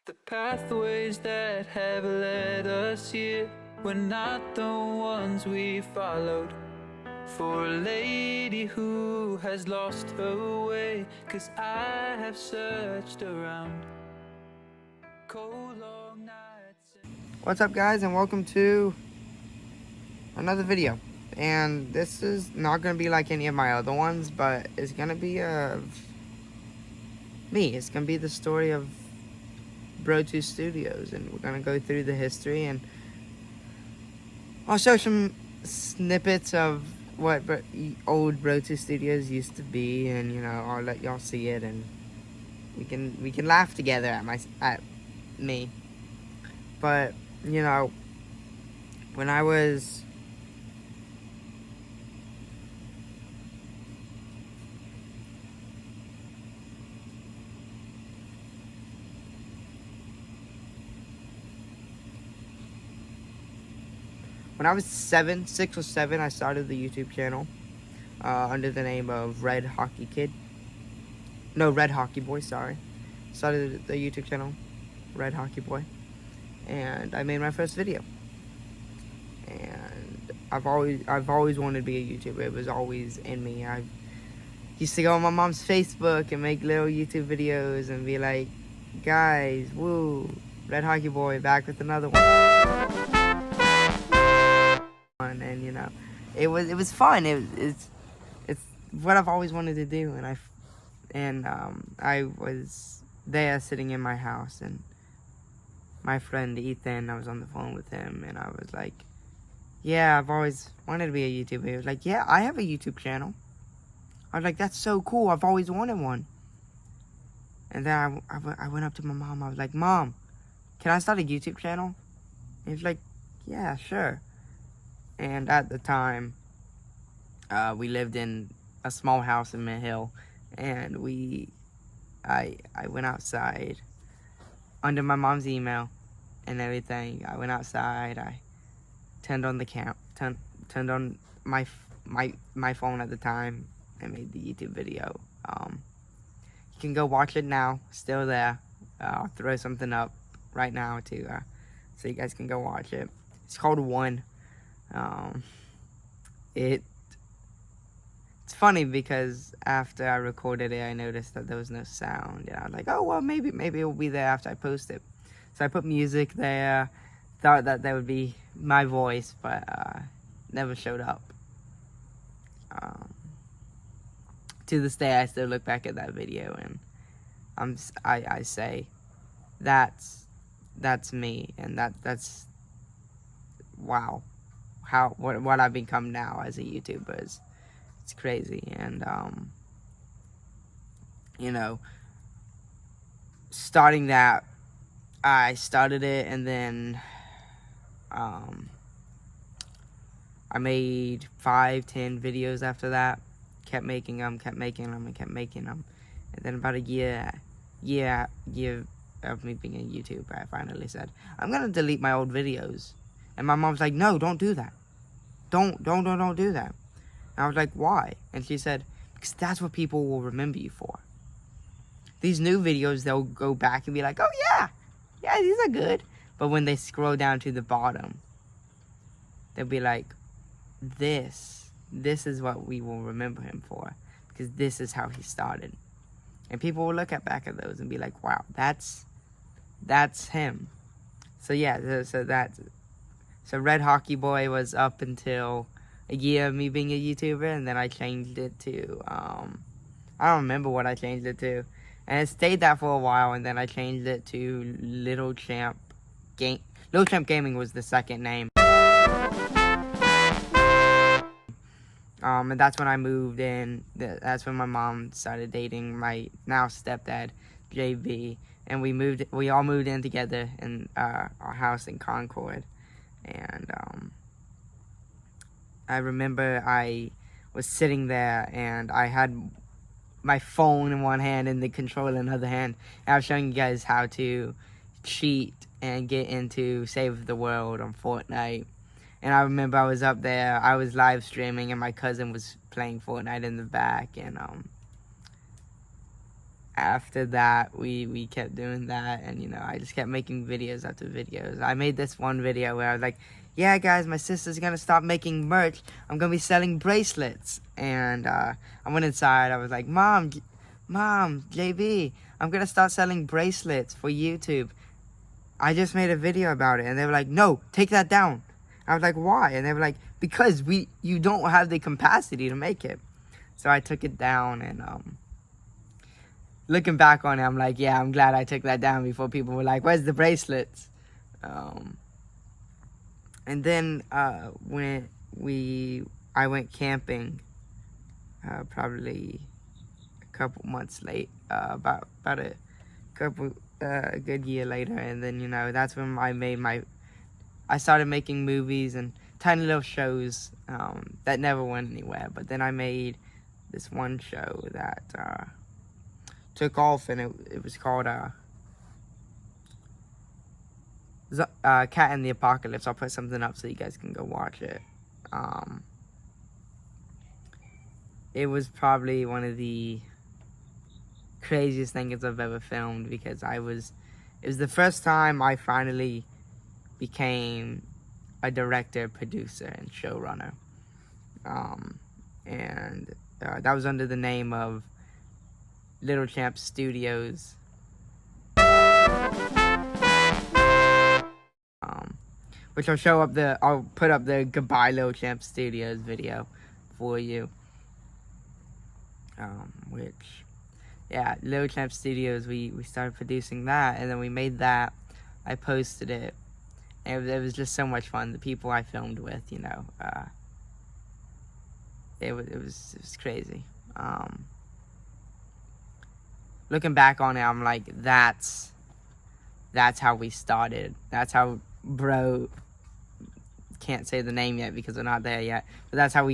The pathways that have led us here were not the ones we followed. For a lady who has lost her way, 'cause I have searched around. Cold long nights. What's up, guys, and welcome to another video. And this is not going to be like any of my other ones, but it's going to be of me. It's going to be the story of BR2S Studios, and we're going to go through the history, and I'll show some snippets of what old BR2S Studios used to be, and I'll let y'all see it, and we can laugh together at me. But when I was six or seven, I started the YouTube channel under the name of Red Hockey Boy. Sorry, started the YouTube channel Red Hockey Boy, and I made my first video. And I've always wanted to be a YouTuber. It was always in me. I used to go on my mom's Facebook and make little YouTube videos and be like, guys, woo, Red Hockey Boy back with another one. And it was fun. It's what I've always wanted to do. And I was there sitting in my house, and my friend Ethan, I was on the phone with him, and I was like, yeah, I've always wanted to be a YouTuber. He was like, yeah, I have a YouTube channel. I was like, that's so cool. I've always wanted one. And then I went up to my mom. I was like, Mom, can I start a YouTube channel? And he's like, yeah, sure. And at the time, we lived in a small house in Mid Hill, and I went outside under my mom's email and everything. I went outside. I turned on the turned on my phone at the time, and made the YouTube video. You can go watch it now. Still there. I'll throw something up right now to so you guys can go watch it. It's called One. It's funny because after I recorded it, I noticed that there was no sound, and I was like, oh well, maybe it will be there after I post it. So I put music there, thought that there would be my voice, but never showed up. To this day, I still look back at that video, and I say, that's me, and that's wow. What I've become now as a YouTuber it's crazy. And starting that, I started it, and then I made 5-10 videos after that. Kept making them, and then about a year of me being a YouTuber, I finally said, I'm gonna delete my old videos. And my mom's like, no, don't do that. Don't do that. And I was like, why? And she said, because that's what people will remember you for. These new videos, they'll go back and be like, oh yeah, these are good. But when they scroll down to the bottom, they'll be like, this is what we will remember him for, because this is how he started. And people will look back at those and be like, wow, that's him. So yeah, so Red Hockey Boy was up until a year of me being a YouTuber, and then I changed it to, I don't remember what I changed it to. And it stayed that for a while, and then I changed it to Little Champ Gaming was the second name. And that's when I moved in. That's when my mom started dating my now stepdad, JB, and we all moved in together in our house in Concord. And I remember I was sitting there, and I had my phone in one hand and the controller in the other hand, and I was showing you guys how to cheat and get into Save the World on Fortnite. And I remember I was up there, I was live streaming, and my cousin was playing Fortnite in the back, and after that, we kept doing that, and you know, I just kept making videos after videos. I made this one video where I was like, yeah guys, my sister's gonna stop making merch. I'm gonna be selling bracelets. And I went inside. I was like, Mom, JB, I'm gonna start selling bracelets for YouTube. I just made a video about it. And they were like, no, take that down. I was like, why? And they were like, because you don't have the capacity to make it. So I took it down, and looking back on it, I'm like, yeah, I'm glad I took that down before people were like, where's the bracelets? And then when I went camping, probably a couple months late, about a good year later, and then, you know, that's when I started making movies and tiny little shows that never went anywhere. But then I made this one show that took off, and it was called Cat in the Apocalypse. I'll put something up so you guys can go watch it. It was probably one of the craziest things I've ever filmed, because it was the first time I finally became a director, producer, and showrunner. And that was under the name of Little Champ Studios. Which I'll put up the Goodbye Little Champ Studios video for you. Little Champ Studios, we started producing that, and then we made that. I posted it. And it was just so much fun. The people I filmed with, you know, it was crazy. Looking back on it, I'm like, that's how we started. That's how Bro, can't say the name yet because we're not there yet, but that's how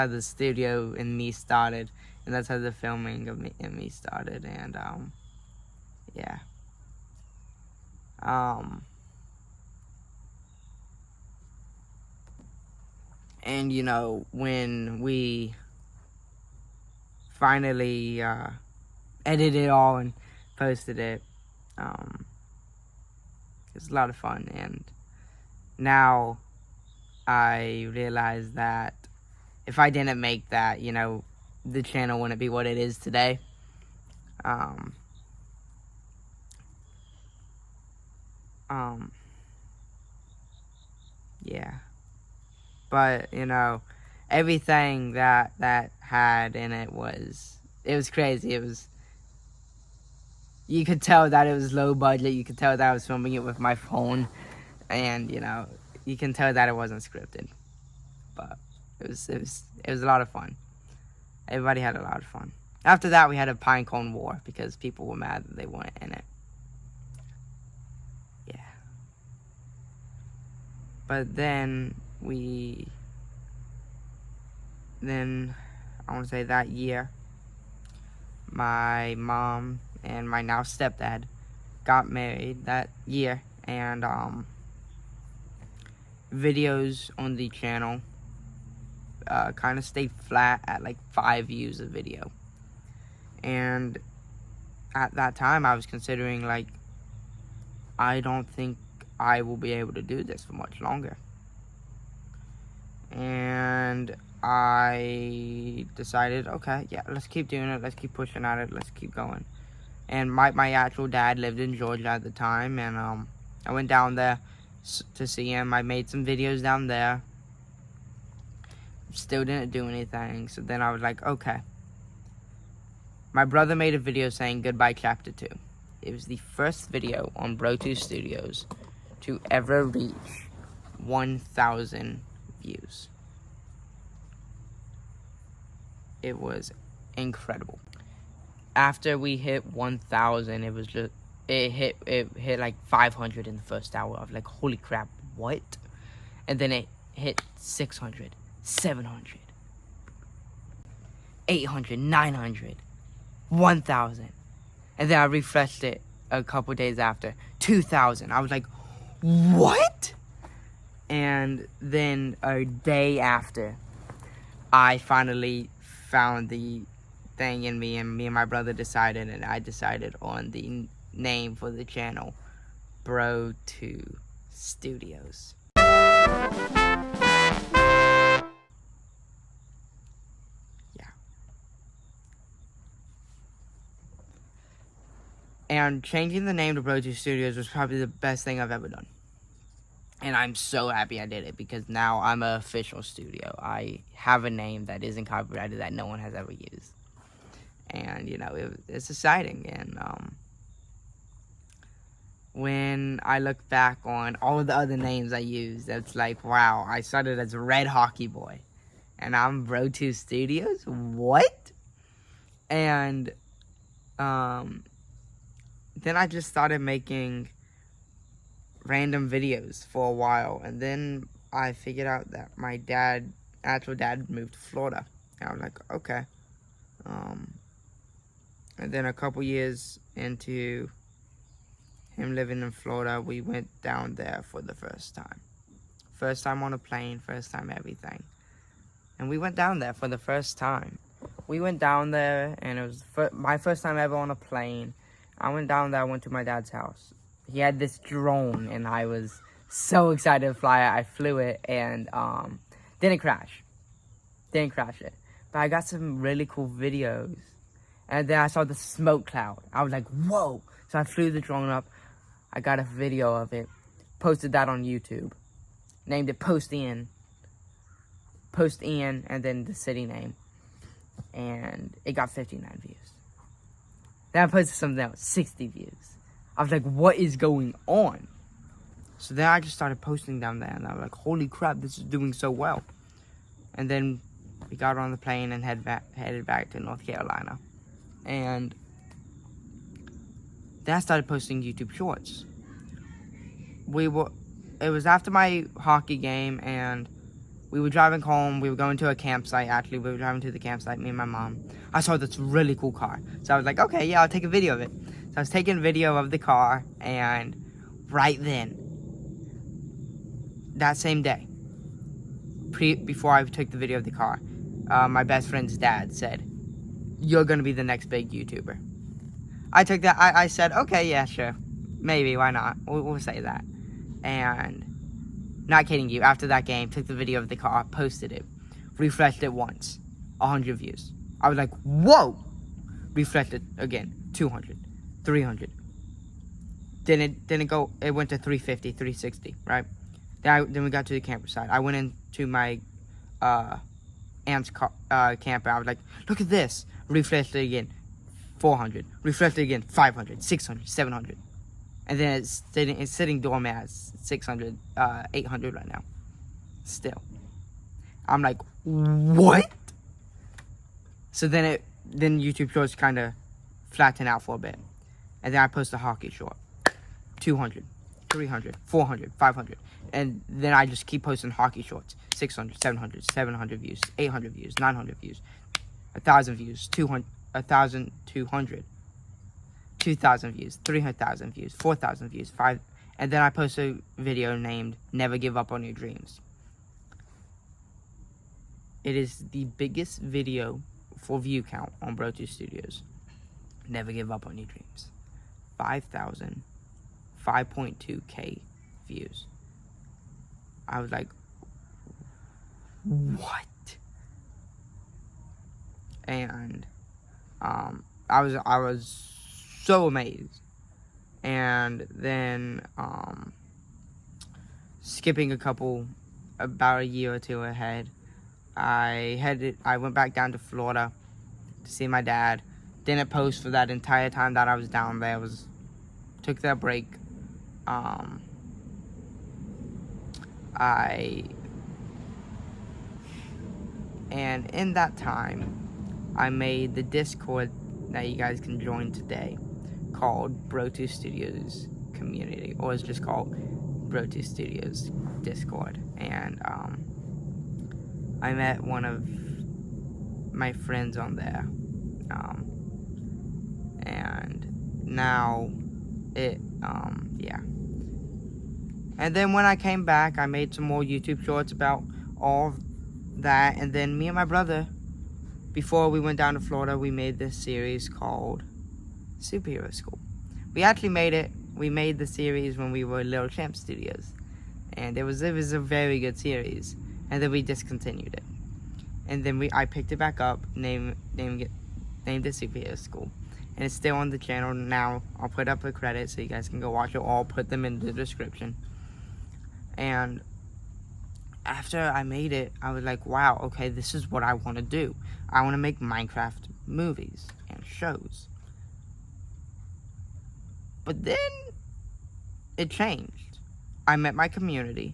the studio and me started, and that's how the filming of me started. And and you know, when we finally edited it all and posted it, it was a lot of fun. And now I realize that if I didn't make that, you know, the channel wouldn't be what it is today. But, you know, everything that had in it was crazy. You could tell that it was low budget. You could tell that I was filming it with my phone. And, you know, you can tell that it wasn't scripted. But it was a lot of fun. Everybody had a lot of fun. After that, we had a Pinecone War because people were mad that they weren't in it. Yeah. But then I want to say that year, my mom and my now stepdad got married that year, and videos on the channel kind of stayed flat at like 5 views a video. And at that time, I was considering, like, I don't think I will be able to do this for much longer. And I decided, okay, yeah, let's keep doing it. Let's keep pushing at it. Let's keep going. And my actual dad lived in Georgia at the time, and I went down there to see him. I made some videos down there. Still didn't do anything. So then I was like, okay. My brother made a video saying goodbye chapter 2. It was the first video on BR2S Studios to ever reach 1,000 views. It was incredible. After we hit 1,000, it hit like 500 in the first hour. I was like, holy crap, what? And then it hit 600, 700, 800, 900, 1,000. And then I refreshed it a couple days after, 2,000. I was like, what? And then a day after, I finally found the thing in me, and my brother decided, and I decided on the name for the channel, BR2S Studios. And changing the name to BR2S Studios was probably the best thing I've ever done. And I'm so happy I did it, because now I'm an official studio. I have a name that isn't copyrighted, that no one has ever used. And, it's exciting. And when I look back on all of the other names I used, it's like, wow, I started as Red Hockey Boy. And I'm BR2S Studios? What? And then I just started making random videos for a while, and then I figured out that my actual dad moved to Florida. And I was like, okay. And then a couple years into him living in Florida, we went down there for the first time. First time on a plane, first time everything. And we went down there for the first time. We went down there, and it was my first time ever on a plane. I went down there, I went to my dad's house. He had this drone, and I was so excited to fly it. I flew it, and didn't crash. Didn't crash it. But I got some really cool videos. And then I saw the smoke cloud. I was like, whoa. So I flew the drone up. I got a video of it. Posted that on YouTube. Named it Post Ian. Post Ian, and then the city name. And it got 59 views. Then I posted something else, 60 views. I was like, what is going on? So then I just started posting down there, and I was like, holy crap, this is doing so well. And then we got on the plane and headed back to North Carolina. And then I started posting YouTube shorts. It was after my hockey game, and we were driving home. We were going to a campsite, actually. We were driving to the campsite, me and my mom. I saw this really cool car. So I was like, okay, yeah, I'll take a video of it. So I was taking a video of the car, and right then, that same day, before I took the video of the car, my best friend's dad said, you're going to be the next big YouTuber. I took that. I said, okay, yeah, sure. Maybe, why not? We'll say that. And not kidding you, after that game, took the video of the car, posted it, refreshed it once, 100 views. I was like, whoa! Refreshed it again, 200, 300. Didn't go, it went to 350, 360, right? Then we got to the campsite. I went into my aunt's camper. I was like, look at this. Refreshed it again, 400. Refreshed it again, 500, 600, 700. And then it's sitting doormat at 600, 800 right now. Still. I'm like, what? So then YouTube Shorts kind of flattened out for a bit. And then I post a hockey short. 200, 300, 400, 500. And then I just keep posting hockey shorts. 600, 700, 700 views, 800 views, 900 views, 1,000 views, 1,200. 2,000 views, 300,000 views, 4,000 views, 5, and then I post a video named Never Give Up on Your Dreams. It is the biggest video for view count on BR2S Studios. Never Give Up on Your Dreams. 5.2k views. I was like, what? And I was so amazed. And then skipping about a year or two ahead, I went back down to Florida to see my dad. Didn't post for that entire time that I was down there. Took that break. And in that time, I made the Discord that you guys can join today, called BR2S Studios Community, or it's just called BR2S Studios Discord. And I met one of my friends on there, and now yeah. And then when I came back, I made some more YouTube shorts about all that, and then me and my brother before we went down to Florida, we made this series called Superhero School. We actually we made the series when we were Little Champ Studios. And it was a very good series. And then we discontinued it. And then I picked it back up, named it Superhero School. And it's still on the channel now. I'll put up a credit so you guys can go watch it. Or I'll put them in the description. And after I made it, I was like, wow, okay, this is what I want to do. I want to make Minecraft movies and shows. But then it changed. I met my community,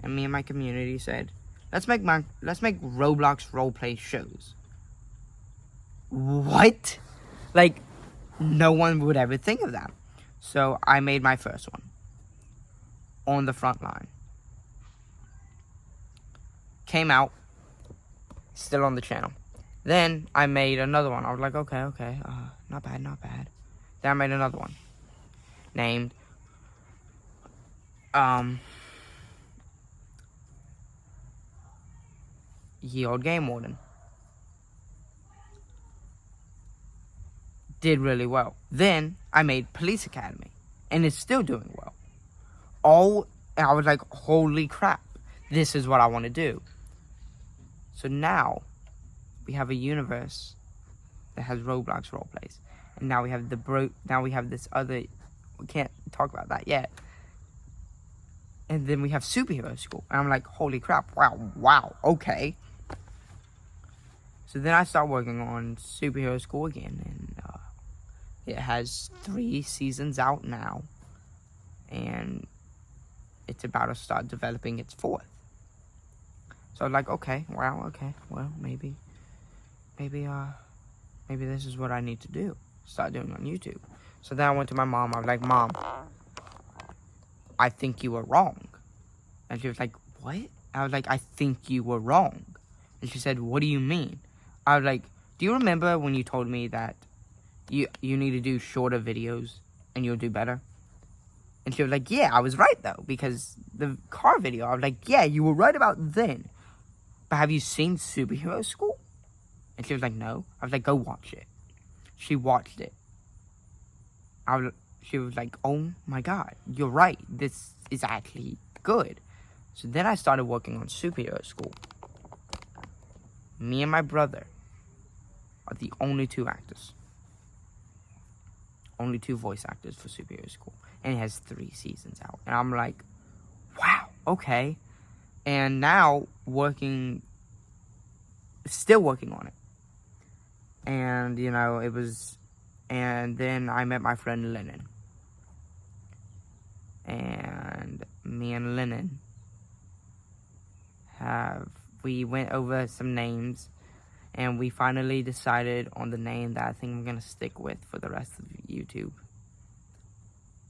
and me and my community said, let's make Roblox roleplay shows. What? Like, no one would ever think of that. So I made my first one. On the front line. Came out. Still on the channel. Then I made another one. I was like, okay. Not bad. Then I made another one. Named Ye Old Game Warden. Did really well. Then I made Police Academy, and it's still doing well. I was like, holy crap, this is what I want to do. So now we have a universe that has Roblox roleplays, and now we have this other. We can't talk about that yet. And then we have Superhero School, and I'm like, holy crap, wow, okay. So then I start working on Superhero School again, and it has 3 seasons out now, and it's about to start developing its 4th. So I was like, okay, well, maybe this is what I need to do. Start doing on YouTube. So then I went to my mom. I was like, Mom, I think you were wrong. And she was like, what? I was like, I think you were wrong. And she said, what do you mean? I was like, do you remember when you told me that you need to do shorter videos and you'll do better? And she was like, yeah, I was right though, because the car video, I was like, yeah, you were right about then. But have you seen Superhero School? And she was like, no. I was like, go watch it. She watched it. She was like, oh my God, you're right. This is actually good. So then I started working on Superhero School. Me and my brother are the only 2 actors. Only 2 voice actors for Superhero School. And it has 3 seasons out. And I'm like, wow, okay. And now still working on it. And, and then I met my friend Lennon. And me and Lennon we went over some names, and we finally decided on the name that I think I'm going to stick with for the rest of YouTube.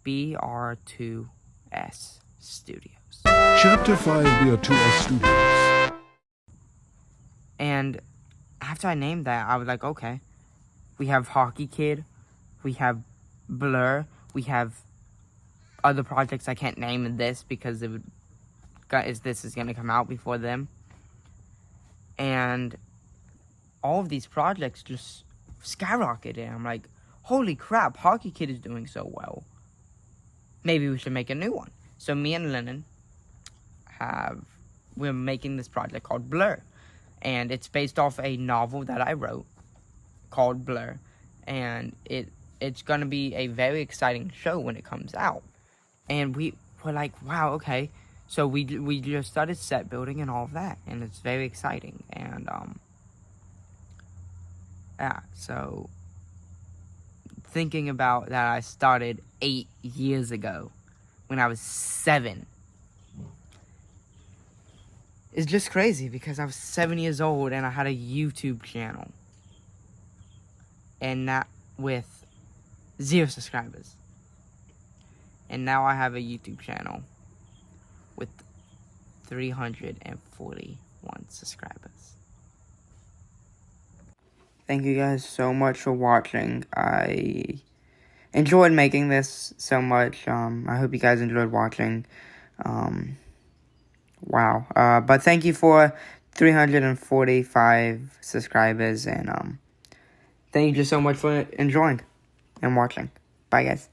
BR2S Studios. Chapter 5 BR2S Studios. And after I named that, I was like, okay. We have Hockey Kid. We have Blur. We have other projects I can't name in this because this is going to come out before them. And all of these projects just skyrocketed. I'm like, holy crap, Hockey Kid is doing so well. Maybe we should make a new one. So me and Lennon we're making this project called Blur. And it's based off a novel that I wrote called Blur. And it's going to be a very exciting show when it comes out. And we were like, wow, okay. So we just started set building and all of that. And it's very exciting. And, yeah, so thinking about that, I started 8 years ago when I was 7. It's just crazy because I was 7 years old and I had a YouTube channel. And not with 0 subscribers. And now I have a YouTube channel with 341 subscribers. Thank you guys so much for watching. I enjoyed making this so much. I hope you guys enjoyed watching. Wow. But thank you for 345 subscribers, and thank you so much for enjoying and watching. Bye, guys.